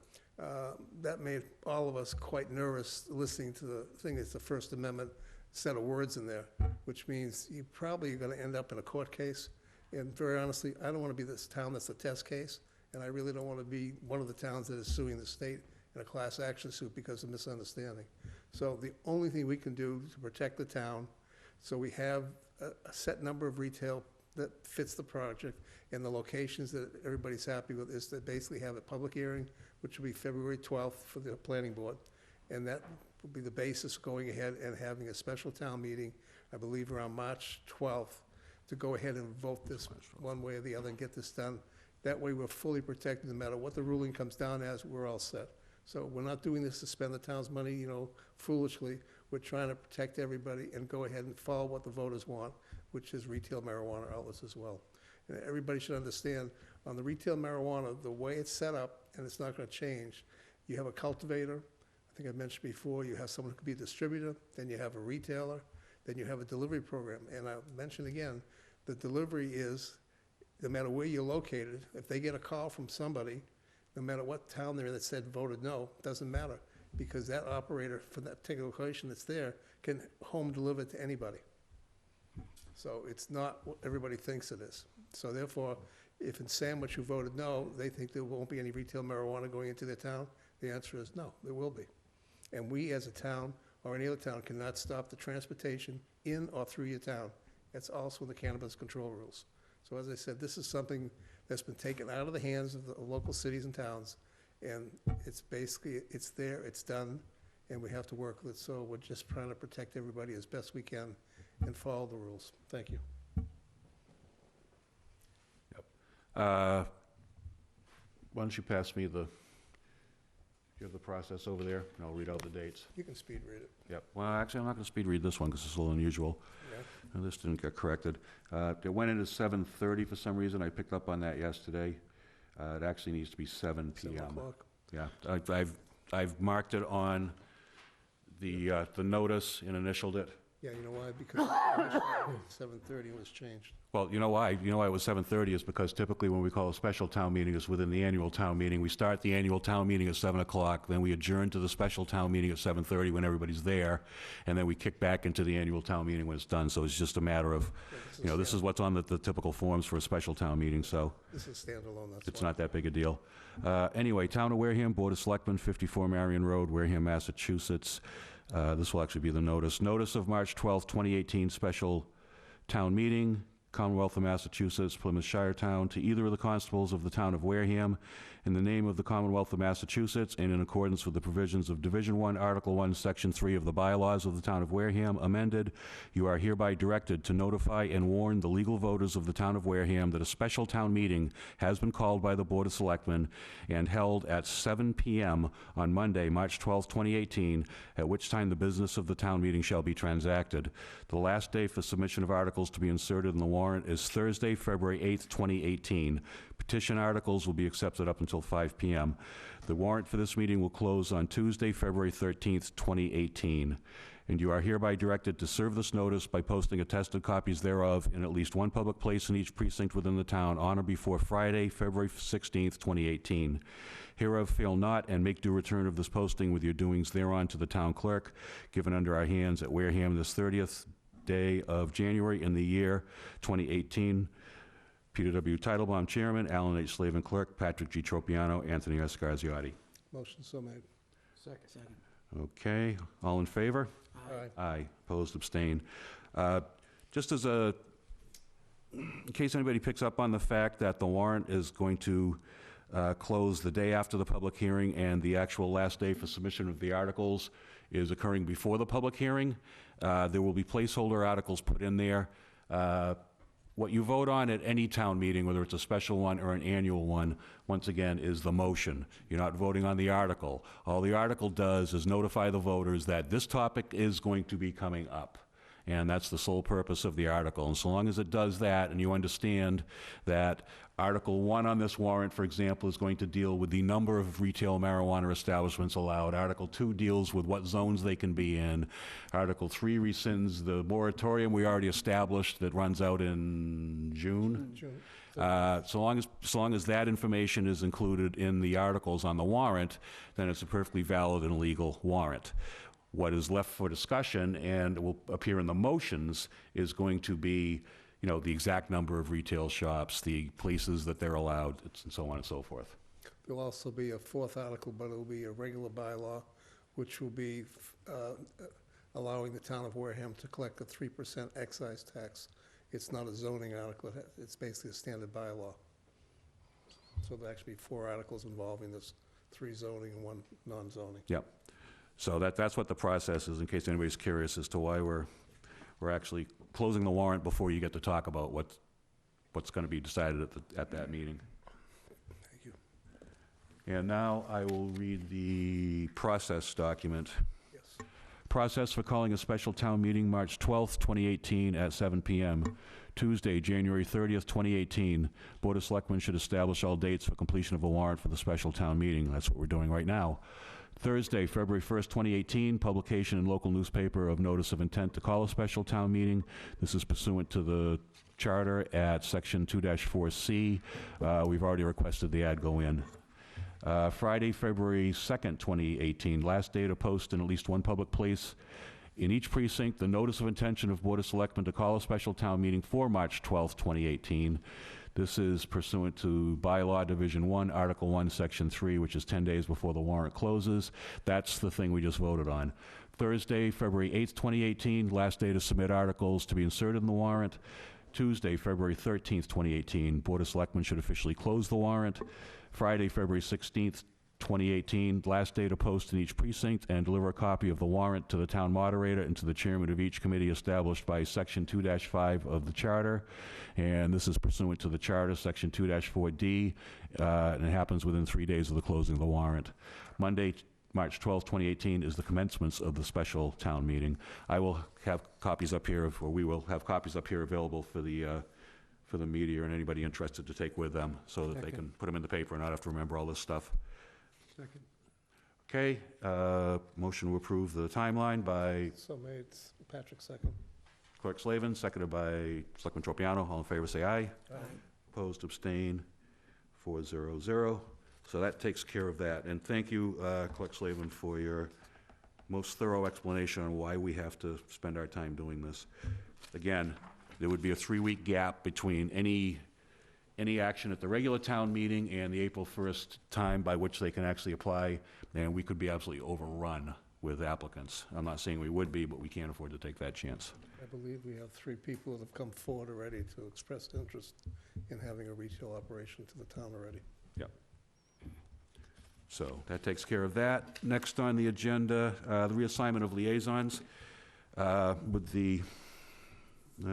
That made all of us quite nervous listening to the thing. It's the First Amendment set of words in there, which means you're probably going to end up in a court case. And very honestly, I don't want to be this town that's a test case, and I really don't want to be one of the towns that is suing the state in a class action suit because of misunderstanding. So the only thing we can do to protect the town, so we have a set number of retail that fits the project, and the locations that everybody's happy with, is to basically have a public hearing, which will be February 12th for the planning board. And that will be the basis of going ahead and having a special town meeting, I believe around March 12th, to go ahead and vote this one way or the other and get this done. That way we're fully protected, no matter what the ruling comes down as, we're all set. So we're not doing this to spend the town's money, foolishly. We're trying to protect everybody and go ahead and follow what the voters want, which is retail marijuana outlets as well. And everybody should understand, on the retail marijuana, the way it's set up, and it's not gonna change, you have a cultivator, I think I mentioned before, you have someone who could be a distributor, then you have a retailer, then you have a delivery program. And I'll mention again, the delivery is, no matter where you're located, if they get a call from somebody, no matter what town they're in that said voted no, doesn't matter, because that operator for that particular location that's there can home deliver it to anybody. So it's not what everybody thinks it is. So therefore, if in Sandwich you voted no, they think there won't be any retail marijuana going into their town, the answer is no, there will be. And we as a town, or any other town, cannot stop the transportation in or through your town. That's also in the cannabis control rules. So as I said, this is something that's been taken out of the hands of the local cities and towns, and it's basically, it's there, it's done, and we have to work with it. So we're just trying to protect everybody as best we can and follow the rules. Thank you. Why don't you pass me you have the process over there, and I'll read out the dates. You can speed read it. Yep. Well, actually, I'm not going to speed read this one because it's a little unusual. Yeah. And this didn't get corrected. It went in at 7:30 for some reason. I picked up on that yesterday. It actually needs to be 7 7 p.m. o'clock. Yeah. I've marked it on the notice and initialed it. Yeah, you know why? Because 7:30 was changed. Well, you know why? You know why it was 7:30 is because typically when we call a special town meeting, it's within the annual town meeting. We start the annual town meeting at 7 o'clock, then we adjourn to the special town meeting at 7:30 when everybody's there, and then we kick back into the annual town meeting when it's done. So it's just a matter of, this is what's on the typical forms for a special town meeting, so This is standalone, that's it's why. not that big a deal. Anyway, Town of Wareham, Board of Selectmen, 54 Marion Road, Wareham, Massachusetts. This will actually be the notice. Notice of March 12th, 2018 special town meeting, Commonwealth of Massachusetts, Plymouth Shire Town, to either of the constables of the Town of Wareham, in the name of the Commonwealth of Massachusetts, and in accordance with the provisions of Division 1, Article 1, Section 3 of the bylaws of the Town of Wareham, amended, you are hereby directed to notify and warn the legal voters of the Town of Wareham that a special town meeting has been called by the Board of Selectmen and held at 7 p.m. on Monday, March 12, 2018, at which time the business of the town meeting shall be transacted. The last day for submission of articles to be inserted in the warrant is Thursday, February 8, 2018. Petition articles will be accepted up until 5 p.m. The warrant for this meeting will close on Tuesday, February 13th, 2018. And you are hereby directed to serve this notice by posting attested copies thereof in at least one public place in each precinct within the town on or before Friday, February 16th, 2018. Hereof fail not, and make due return of this posting with your doings thereon to the town clerk, given under our hands at Wareham this 30th day of January in the year 2018. Peter W. Titlebaum, Chairman, Alan H. Slavin, Clerk, Patrick G. Tropiano, Anthony S. Scarziotti. Motion so made. Second. Okay, all in favor? Aye. Aye. Opposed, abstained. Just as in case anybody picks up on the fact that the warrant is going to close the day after the public hearing, and the actual last day for submission of the articles is occurring before the public hearing. There will be placeholder articles put in there. What you vote on at any town meeting, whether it's a special one or an annual one, once again, is the motion. You're not voting on the article. All the article does is notify the voters that this topic is going to be coming up. And that's the sole purpose of the article. And so long as it does that, and you understand that Article 1 on this warrant, for example, is going to deal with the number of retail marijuana establishments allowed. Article 2 deals with what zones they can be in. Article 3 rescinds the moratorium we already established that runs out in June. So long as that information is included in the articles on the warrant, then it's a perfectly valid and legal warrant. What is left for discussion and will appear in the motions is going to be, you know, the exact number of retail shops, the places that they're allowed, and so on and so forth. There'll also be a fourth article, but it'll be a regular bylaw, which will be allowing the town of Wareham to collect a 3% excise tax. It's not a zoning article, it's basically a standard bylaw. So there'll actually be 4 articles involving this, 3 zoning and 1 non-zoning. Yep. So that's what the process is, in case anybody's curious as to why we're actually closing the warrant before you get to talk about what's going to be decided at that meeting. Thank you. And now I will read the process document. Yes. Process for calling a special town meeting March 12th, 2018 at 7 p.m. Tuesday, January 30th, 2018. Board of Selectmen should establish all dates for completion of a warrant for the special town meeting. That's what we're doing right now. Thursday, February 1st, 2018, publication in local newspaper of notice of intent to call a special town meeting. This is pursuant to the charter at section 2-4C. We've already requested the ad go in. Friday, February 2nd, 2018, last day to post in at least one public place in each precinct the notice of intention of Board of Selectmen to call a special town meeting for March 12th, 2018. This is pursuant to Bylaw Division 1, Article 1, Section 3, which is 10 days before the warrant closes. That's the thing we just voted on. Thursday, February 8th, 2018, last day to submit articles to be inserted in the warrant. Tuesday, February 13th, 2018, Board of Selectmen should officially close the warrant. Friday, February 16th, 2018, last day to post in each precinct and deliver a copy of the warrant to the town moderator and to the chairman of each committee established by Section 2-5 of the Charter. And this is pursuant to the Charter, Section 2-4D, and it happens within 3 days of the closing of the warrant. Monday, March 12, 2018, is the commencement of the special town meeting. I will have copies up here, or we will have copies up here available for the media and anybody interested to take with them so that they can put them in the paper and not have to remember all this stuff. Second. Okay, motion to approve the timeline by So made, Patrick second. Clerk Slavin, seconded by Selectman Tropiano. All in favor, say aye. Aye. Opposed, abstain, 4-0-0. So that takes care of that. And thank you, Clerk Slavin, for your most thorough explanation on why we have to spend our time doing this. Again, there would be a 3-week gap between any action at the regular town meeting and the April 1st time by which they can actually apply, and we could be absolutely overrun with applicants. I'm not saying we would be, but we can't afford to take that chance. I believe we have 3 people that have come forward already to express interest in having a retail operation to the town already. So that takes care of that. Next on the agenda, the reassignment of liaisons. With the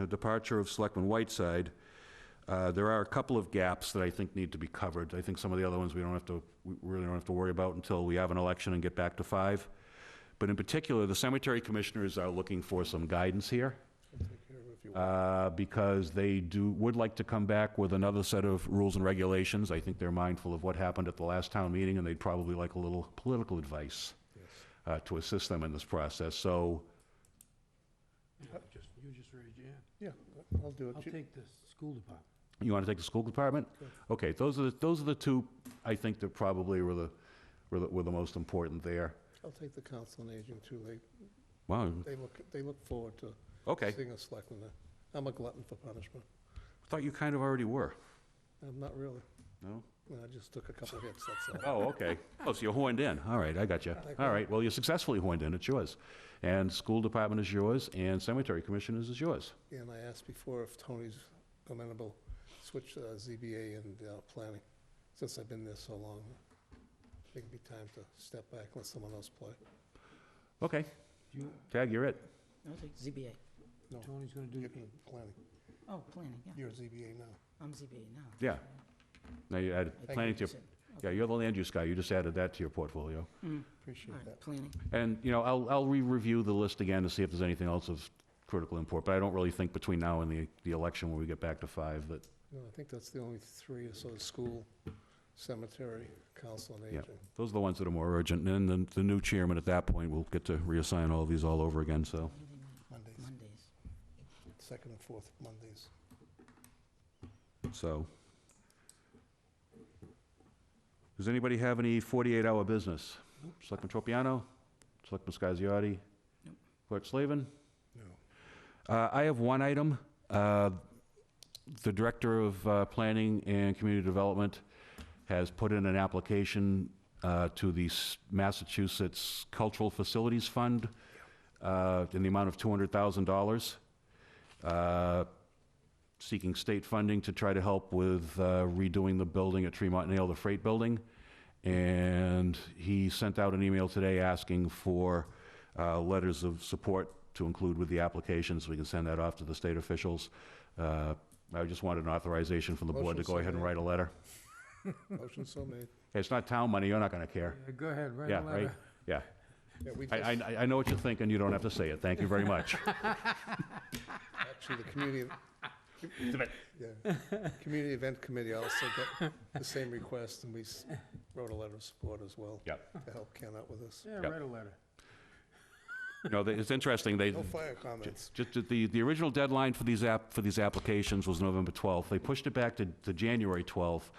departure of Selectman Whiteside, there are a couple of gaps that I think need to be covered. I think some of the other ones we really don't have to worry about until we have an election and get back to 5. But in particular, the cemetery commissioners are looking for some guidance here. I'll take care of it if you want. Because they would like to come back with another set of rules and regulations. I think they're mindful of what happened at the last town meeting, and they'd probably like a little political advice to assist them in this process. So, You just raised your hand. Yeah, I'll do it. I'll take the school department. you want to take the school department? Okay, those are the two I think that probably were the most important there. I'll take the council on aging too. Wow. They look forward to Okay. seeing a selectman there. I'm a glutton for punishment. I thought you kind of already were. I'm not really. No. I just took a couple hits, that's all. Oh, okay. Oh, so you're horned in. All right, I got you. All right, well, you're successfully horned in. It's yours. And school department is yours, and cemetery commission is yours. And I asked before if Tony's amenable, switch ZBA and planning. since I've been there so long. I think it'd be time to step back, let someone else play. Okay. You- Tag, you're it. I was like ZBA. No, Tony's gonna do, you're planning. Oh, planning, yeah. You're ZBA now. I'm ZBA now. Yeah. Now you added I planning thought to you your, said- yeah, you're the land use guy. You just added that to your portfolio. Mm, Appreciate all that. right, planning. And, you know, I'll re-review the list again to see if there's anything else of critical import, but I don't really think between now and the election, when we get back to 5, that, No, I think that's the only three, so the school, cemetery, council on Yeah. aging. those are the ones that are more urgent. And then the new chairman at that point will get to reassign all of these all over again, so. Mondays, Mondays. second and fourth Mondays. So. Does anybody have any 48-hour business? Selectman Tropiano? Selectman Scasiotti? Nope. Clerk Slavin? No. I have one item. The Director of Planning and Community Development has put in an application to the Massachusetts Cultural Facilities Fund in the amount of $200,000, seeking state funding to try to help with redoing the building at Tremont Nail, the freight building. And he sent out an email today asking for letters of support to include with the application, so we can send that off to the state officials. I just wanted an authorization from the board to Motion go ahead and so made. write a letter. Motion so made. Hey, it's not town money, you're not gonna care. go ahead, write Yeah, a right? letter. Yeah. Yeah, we I, just, I know what you're thinking, you don't have to say it. Thank you very much. actually, the community, yeah, Community Event Committee also got the same request, and we wrote a letter of support as well. Yep. To help Ken out with this. Yeah, Yep. write a letter. You know, it's interesting, they, No fire comments. just the original deadline for these applications was November 12th. They pushed it back to January 12th,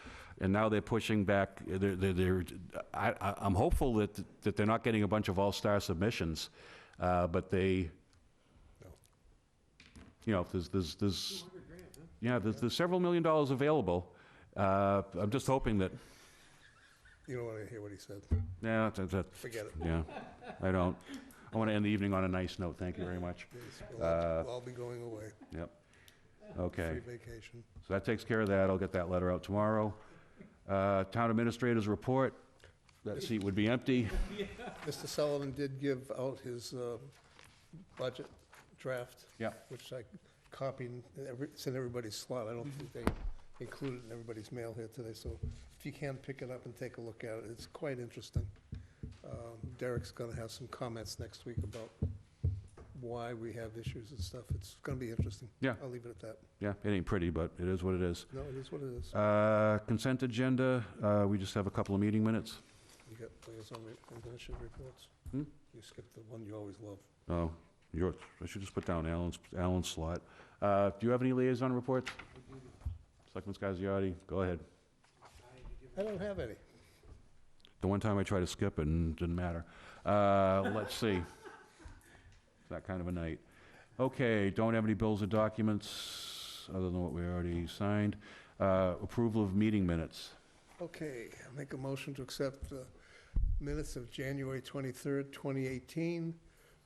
and now they're pushing back, I'm hopeful that they're not getting a bunch of all-star submissions, but they, you know, there's yeah, there's several $1 million available. I'm just hoping that, You don't want to hear what he said. yeah, Forget it. yeah, I don't. I want to end the evening on a nice note. Thank you very much. Yes, we'll all be going away. Yep. Okay. Free vacation. So that takes care of that. I'll get that letter out tomorrow. Town administrator's report. That seat would be empty. Mr. Sullivan did give out his budget draft. Yeah. Which I copied, it's in everybody's slot. I don't think they included it in everybody's mail here today, so if you can pick it up and take a look at it, it's quite interesting. Derek's gonna have some comments next week about why we have issues and stuff. It's gonna be interesting. Yeah. I'll leave it at that. Yeah, it ain't pretty, but it is what it is. No, it is what it is. Consent agenda, we just have a couple of meeting minutes. You got liaison commission reports? Hmm? You skipped the one you always love. Oh, yours. I should just put down Alan's slot. Do you have any liaison reports? Selectman Scasiotti, go ahead. I don't have any. The one time I tried to skip it and didn't matter. Let's see. It's that kind of a night. Okay, don't have any bills or documents other than what we already signed. Approval of meeting minutes. Okay, I make a motion to accept the minutes of January 23rd, 2018.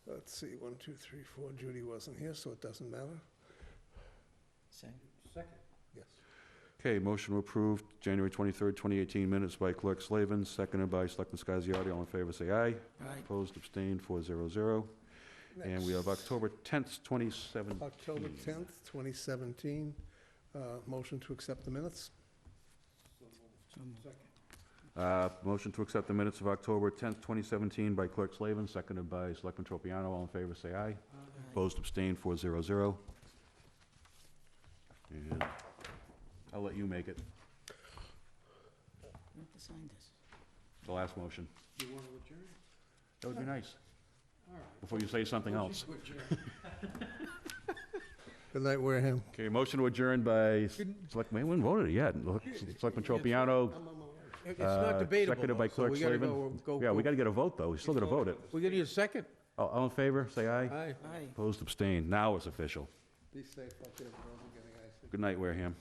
Let's see, 1, 2, 3, 4. Judy wasn't here, so it doesn't matter. Same. Second. Yes. Okay, motion approved, January 23rd, 2018 minutes by Clerk Slavin, seconded by Selectman Scasiotti. All in favor, say aye. Aye. Opposed, abstained, 400. And we have October 10th, 2017. October 10th, 2017. Motion to accept the minutes. So moved. Motion to accept the minutes of October 10th, 2017 by Clerk Slavin, seconded by Selectman Tropiano. All in favor, say aye. Aye. Opposed, abstained, 400. And I'll let you make it, We have to sign this. the last motion. You want to adjourn? That would be nice, All right. before you say something else. Motion to adjourn. Good night, Wareham. Okay, motion to adjourn by Selectman, we haven't voted yet. Selectman Tropiano, It's not debatable, seconded by though, so Clerk we gotta Slavin. go. Yeah, we gotta get a vote, though. We still gotta vote it. We gotta need a second. All in favor, say aye. Aye. Aye. Opposed, abstained. Now it's official. Be safe out there, girls are getting icy. Good night, Wareham.